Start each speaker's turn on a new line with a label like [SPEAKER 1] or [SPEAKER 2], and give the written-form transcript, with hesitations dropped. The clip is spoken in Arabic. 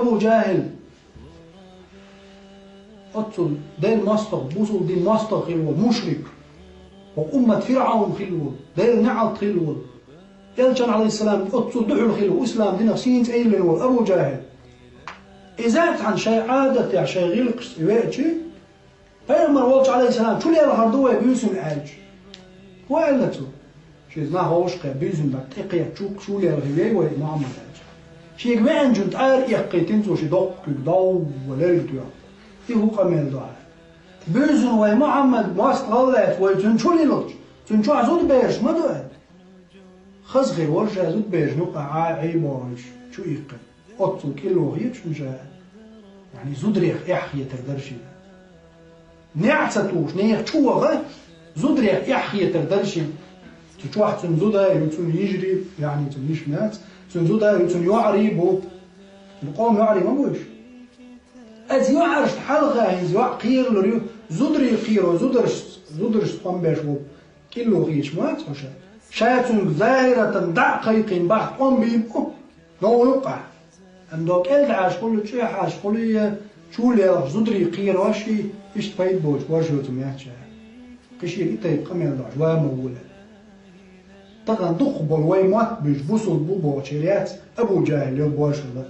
[SPEAKER 1] أبو جاهل أتصل دين مصطق بوصل دين مصطق خلول مشرك وأمة فرعون خلول دين نعط خلول يلجن عليه السلام أتصل دحل خلول إسلام دين سينت أي لنول أبو جاهل إذا عن شيء عادة يعني شيء غلق يوأتي فيما والج عليه السلام شو اللي الهردوه بيوسم عاج وقالته شيء ما هوش بيوسم بتقيا تشوك شو اللي الهوي محمد عاج شيء ما أنجنت عار يقيتين زوج دق كداو ولا يدوا هو قميل دعاء بيوسم ومحمد ما استغلت ويجن شو اللي لطش جن شو عزود بيرش ما دعاء خز غير ورش عزود بيرش نقع عيباش شو يقل أطل كيلو غيب شو جاء يعني زودريخ إحيا تقدرش نعتتوش نيخ شو غا زودريخ إحيا تقدرش تشوح تنزودا يتون يجري يعني تنيش مات تنزودا يتون يعري بو القوم يعري ما بوش از يعرش حلقة هنز يع قير لريو زودري قيرو زودرش قنبش بو كيلو غيش مات وشا شاتون زايرة دع قيقين بحت قوم بيبو نو يقع عندك العاش كل شيء حاش كل شو اللي زودري قير واشي إيش تفيد بوش واشو تمياتشا كشي إنتي قمي الله وامولا طبعا دقبل ويمات بيش بوصل بوبو شريات أبو جاهل يبوش الله